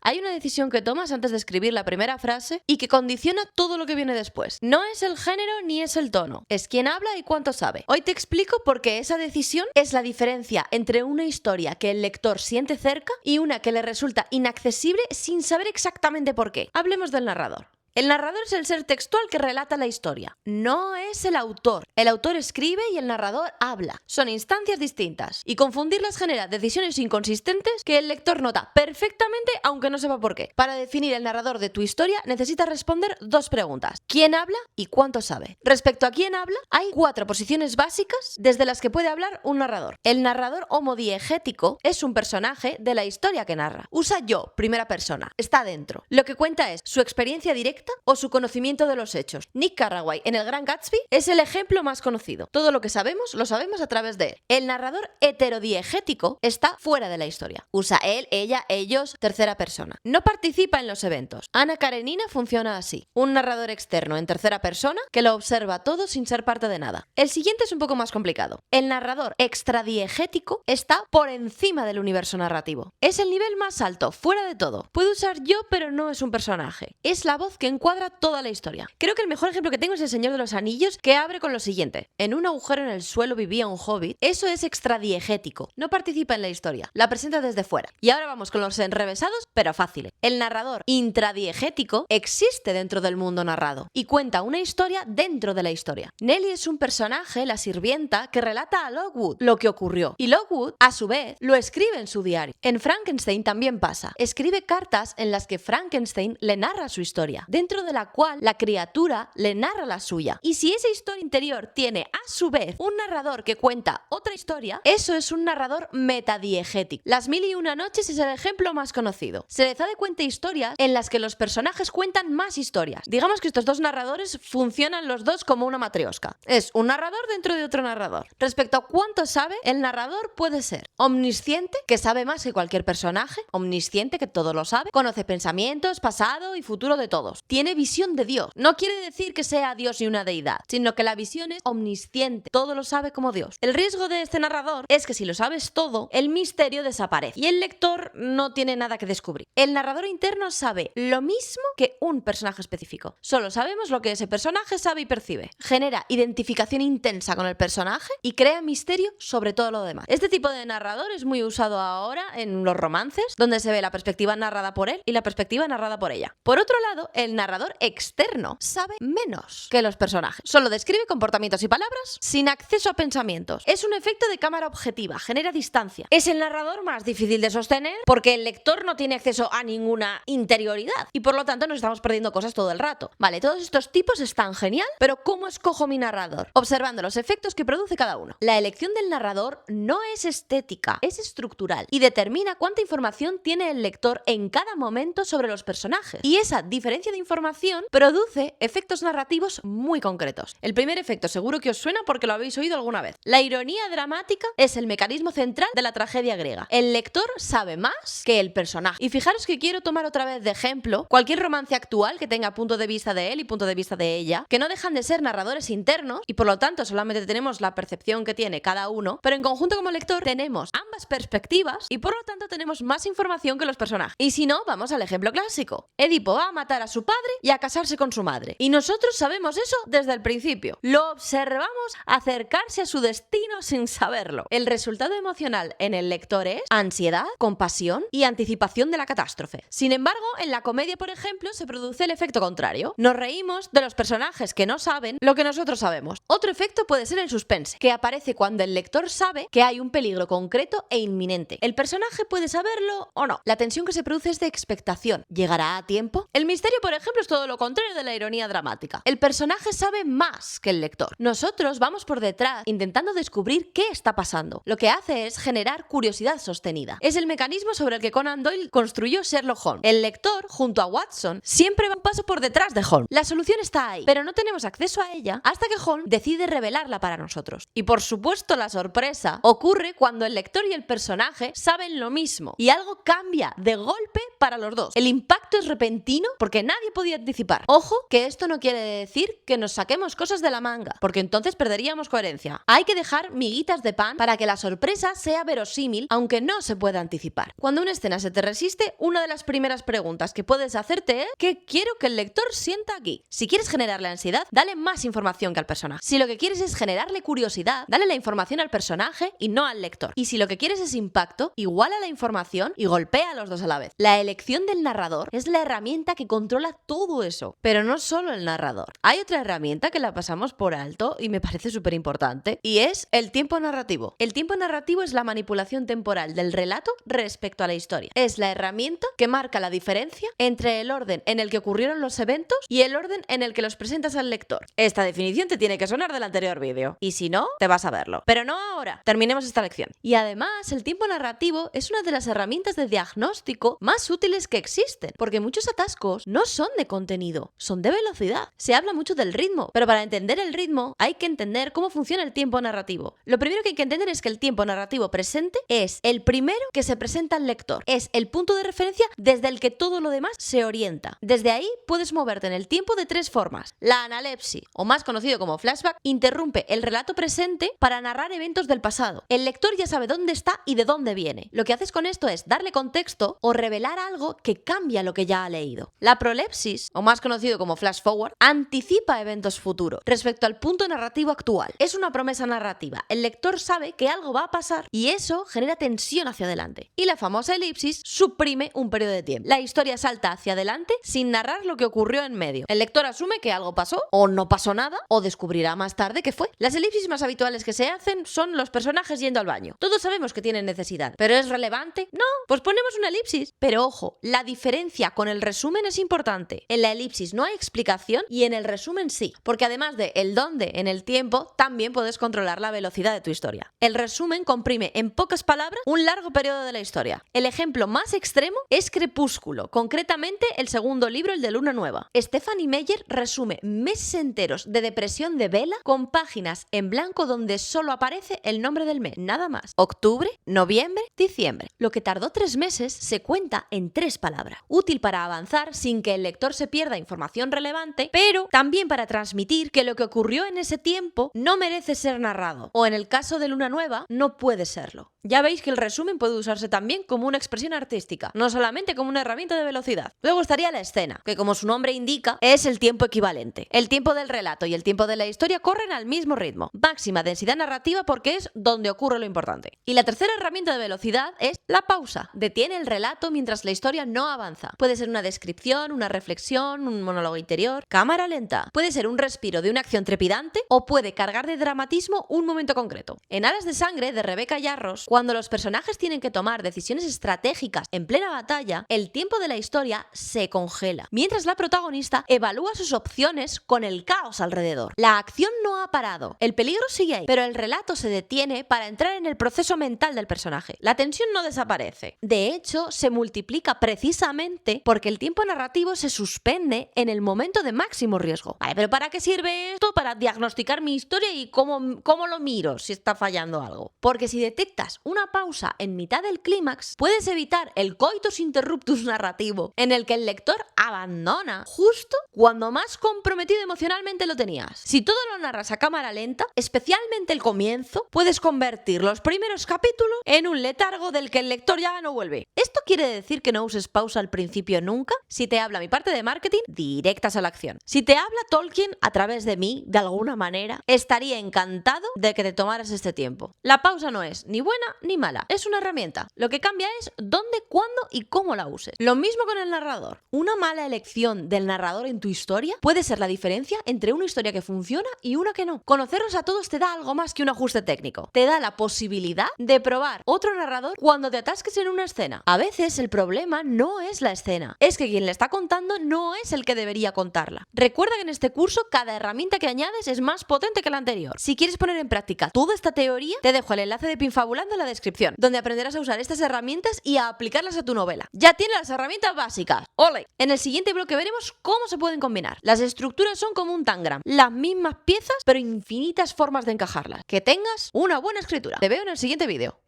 Hay una decisión que tomas antes de escribir la primera frase y que condiciona todo lo que viene después. No es el género ni es el tono, es quién habla y cuánto sabe. Hoy te explico por qué esa decisión es la diferencia entre una historia que el lector siente cerca y una que le resulta inaccesible sin saber exactamente por qué. Hablemos del narrador. El narrador es el ser textual que relata la historia, no es el autor. El autor escribe y el narrador habla. Son instancias distintas y confundirlas genera decisiones inconsistentes que el lector nota perfectamente aunque no sepa por qué. Para definir el narrador de tu historia necesitas responder dos preguntas: ¿quién habla y cuánto sabe? Respecto a quién habla, hay 4 posiciones básicas desde las que puede hablar un narrador. El narrador homodiegético es un personaje de la historia que narra. Usa yo, primera persona, está dentro. Lo que cuenta es su experiencia directa o su conocimiento de los hechos. Nick Carraway en El Gran Gatsby es el ejemplo más conocido. Todo lo que sabemos lo sabemos a través de él. El narrador heterodiegético está fuera de la historia. Usa él, ella, ellos, tercera persona. No participa en los eventos. Ana Karenina funciona así. Un narrador externo en tercera persona que lo observa todo sin ser parte de nada. El siguiente es un poco más complicado. El narrador extradiegético está por encima del universo narrativo. Es el nivel más alto, fuera de todo. Puede usar yo, pero no es un personaje. Es la voz que encuadra toda la historia. Creo que el mejor ejemplo que tengo es El Señor de los Anillos, que abre con lo siguiente: en un agujero en el suelo vivía un hobbit. Eso es extradiegético. No participa en la historia, la presenta desde fuera. Y ahora vamos con los enrevesados, pero fáciles. El narrador intradiegético existe dentro del mundo narrado y cuenta una historia dentro de la historia. Nellie es un personaje, la sirvienta, que relata a Lockwood lo que ocurrió. Y Lockwood, a su vez, lo escribe en su diario. En Frankenstein también pasa. Escribe cartas en las que Frankenstein le narra su historia, dentro de la cual la criatura le narra la suya. Y si esa historia interior tiene a su vez un narrador que cuenta otra historia, eso es un narrador metadiegético. Las Mil y una noches es el ejemplo más conocido. Sherezade cuenta historias en las que los personajes cuentan más historias. Digamos que estos dos narradores funcionan los dos como una matrioska. Es un narrador dentro de otro narrador. Respecto a cuánto sabe, el narrador puede ser omnisciente, que sabe más que cualquier personaje, omnisciente, que todo lo sabe, conoce pensamientos, pasado y futuro de todos. Tiene visión de Dios. No quiere decir que sea Dios y una deidad, sino que la visión es omnisciente. Todo lo sabe como Dios. El riesgo de este narrador es que si lo sabes todo, el misterio desaparece y el lector no tiene nada que descubrir. El narrador interno sabe lo mismo que un personaje específico. Solo sabemos lo que ese personaje sabe y percibe. Genera identificación intensa con el personaje y crea misterio sobre todo lo demás. Este tipo de narrador es muy usado ahora en los romances, donde se ve la perspectiva narrada por él y la perspectiva narrada por ella. Por otro lado, el narrador externo sabe menos que los personajes. Solo describe comportamientos y palabras sin acceso a pensamientos. Es un efecto de cámara objetiva, genera distancia. Es el narrador más difícil de sostener porque el lector no tiene acceso a ninguna interioridad y por lo tanto nos estamos perdiendo cosas todo el rato. Vale, todos estos tipos están genial, pero ¿cómo escojo mi narrador? Observando los efectos que produce cada uno. La elección del narrador no es estética, es estructural y determina cuánta información tiene el lector en cada momento sobre los personajes. Y esa diferencia de información produce efectos narrativos muy concretos. El primer efecto seguro que os suena porque lo habéis oído alguna vez. La ironía dramática es el mecanismo central de la tragedia griega. El lector sabe más que el personaje. Y fijaros que quiero tomar otra vez de ejemplo cualquier romance actual que tenga punto de vista de él y punto de vista de ella, que no dejan de ser narradores internos y por lo tanto solamente tenemos la percepción que tiene cada uno, pero en conjunto como lector tenemos ambas perspectivas y por lo tanto tenemos más información que los personajes. Y si no, vamos al ejemplo clásico. Edipo va a matar a su padre y a casarse con su madre. Y nosotros sabemos eso desde el principio. Lo observamos acercarse a su destino sin saberlo. El resultado emocional en el lector es ansiedad, compasión y anticipación de la catástrofe. Sin embargo, en la comedia, por ejemplo, se produce el efecto contrario. Nos reímos de los personajes que no saben lo que nosotros sabemos. Otro efecto puede ser el suspense, que aparece cuando el lector sabe que hay un peligro concreto e inminente. El personaje puede saberlo o no. La tensión que se produce es de expectación. ¿Llegará a tiempo? El misterio, por ejemplo, es todo lo contrario de la ironía dramática. El personaje sabe más que el lector. Nosotros vamos por detrás intentando descubrir qué está pasando. Lo que hace es generar curiosidad sostenida. Es el mecanismo sobre el que Conan Doyle construyó Sherlock Holmes. El lector, junto a Watson, siempre va un paso por detrás de Holmes. La solución está ahí, pero no tenemos acceso a ella hasta que Holmes decide revelarla para nosotros. Y por supuesto, la sorpresa ocurre cuando el lector y el personaje saben lo mismo y algo cambia de golpe para los dos. El impacto impacto es repentino porque nadie podía anticipar. Ojo, que esto no quiere decir que nos saquemos cosas de la manga, porque entonces perderíamos coherencia. Hay que dejar miguitas de pan para que la sorpresa sea verosímil, aunque no se pueda anticipar. Cuando una escena se te resiste, una de las primeras preguntas que puedes hacerte es ¿qué quiero que el lector sienta aquí? Si quieres generarle ansiedad, dale más información que al personaje. Si lo que quieres es generarle curiosidad, dale la información al personaje y no al lector. Y si lo que quieres es impacto, iguala la información y golpea a los dos a la vez. La elección del narrador es la herramienta que controla todo eso. Pero no solo el narrador. Hay otra herramienta que la pasamos por alto y me parece súper importante, y es el tiempo narrativo. El tiempo narrativo es la manipulación temporal del relato respecto a la historia. Es la herramienta que marca la diferencia entre el orden en el que ocurrieron los eventos y el orden en el que los presentas al lector. Esta definición te tiene que sonar del anterior vídeo, y si no, te vas a verlo. Pero no ahora. Terminemos esta lección. Y además, el tiempo narrativo es una de las herramientas de diagnóstico más útiles que existen, porque muchos atascos no son de contenido, son de velocidad. Se habla mucho del ritmo, pero para entender el ritmo hay que entender cómo funciona el tiempo narrativo. Lo primero que hay que entender es que el tiempo narrativo presente es el primero que se presenta al lector. Es el punto de referencia desde el que todo lo demás se orienta. Desde ahí puedes moverte en el tiempo de tres formas. La analepsis, o más conocido como flashback, interrumpe el relato presente para narrar eventos del pasado. El lector ya sabe dónde está y de dónde viene. Lo que haces con esto es darle contexto o revelar algo que cambia lo que ya ha leído. La prolepsis, o más conocido como flash forward, anticipa eventos futuros respecto al punto narrativo actual. Es una promesa narrativa. El lector sabe que algo va a pasar y eso genera tensión hacia adelante. Y la famosa elipsis suprime un periodo de tiempo. La historia salta hacia adelante sin narrar lo que ocurrió en medio. El lector asume que algo pasó o no pasó nada o descubrirá más tarde qué fue. Las elipsis más habituales que se hacen son los personajes yendo al baño. Todos sabemos que tienen necesidad, ¿pero es relevante? No, pues ponemos una elipsis. Pero ojo, la diferencia con el resumen es importante. En la elipsis no hay explicación y en el resumen sí, porque además de el dónde en el tiempo, también puedes controlar la velocidad de tu historia. El resumen comprime en pocas palabras un largo periodo de la historia. El ejemplo más extremo es Crepúsculo, concretamente el segundo libro, el de Luna Nueva. Stephanie Meyer resume meses enteros de depresión de Bella con páginas en blanco donde solo aparece el nombre del mes, nada más. Octubre, noviembre, diciembre. Lo que tardó 3 meses se cuenta en 3 palabras. Útil para avanzar sin que el lector se pierda información relevante, pero también para transmitir que lo que ocurrió en ese tiempo no merece ser narrado, o en el caso de Luna Nueva, no puede serlo. Ya veis que el resumen puede usarse también como una expresión artística, no solamente como una herramienta de velocidad. Luego estaría la escena, que como su nombre indica, es el tiempo equivalente. El tiempo del relato y el tiempo de la historia corren al mismo ritmo. Máxima densidad narrativa porque es donde ocurre lo importante. Y la tercera herramienta de velocidad es la pausa. Detiene el relato mientras la historia no avanza. Puede ser una descripción, una reflexión, un monólogo interior. Cámara lenta. Puede ser un respiro de una acción trepidante o puede cargar de dramatismo un momento concreto. En Alas de Sangre, de Rebecca Yarros, cuando los personajes tienen que tomar decisiones estratégicas en plena batalla, el tiempo de la historia se congela, mientras la protagonista evalúa sus opciones con el caos alrededor. La acción no ha parado, el peligro sigue ahí, pero el relato se detiene para entrar en el proceso mental del personaje. La tensión no desaparece. De hecho, se multiplica precisamente porque el tiempo narrativo se suspende en el momento de máximo riesgo. Vale, pero ¿para qué sirve esto? Para diagnosticar mi historia y cómo lo miro si está fallando algo. Porque si detectas una pausa en mitad del clímax, puedes evitar el coitus interruptus narrativo, en el que el lector abandona justo cuando más comprometido emocionalmente lo tenías. Si todo lo narras a cámara lenta, especialmente el comienzo, puedes convertir los primeros capítulos en un letargo del que el lector ya no vuelve. ¿Esto quiere decir que no uses pausa al principio nunca? Si te habla mi parte de marketing, directas a la acción. Si te habla Tolkien a través de mí, de alguna manera, estaría encantado de que te tomaras este tiempo. La pausa no es ni buena ni mala, es una herramienta. Lo que cambia es dónde, cuándo y cómo la uses. Lo mismo con el narrador. Una mala elección del narrador en tu historia puede ser la diferencia entre una historia que funciona y una que no. Conocerlos a todos te da algo más que un ajuste técnico. Te da la posibilidad de probar otro narrador cuando te atasques en una escena. A veces el problema no es la escena, es que quien le está contando no es el que debería contarla. Recuerda que en este curso cada herramienta que añades es más potente que la anterior. Si quieres poner en práctica toda esta teoría, te dejo el enlace de Pinfabulando en la descripción, donde aprenderás a usar estas herramientas y a aplicarlas a tu novela. Ya tienes las herramientas básicas. ¡Ole! En el siguiente bloque veremos cómo se pueden combinar. Las estructuras son como un tangram, las mismas piezas pero infinitas formas de encajarlas. Que tengas una buena escritura. Te veo en el siguiente vídeo.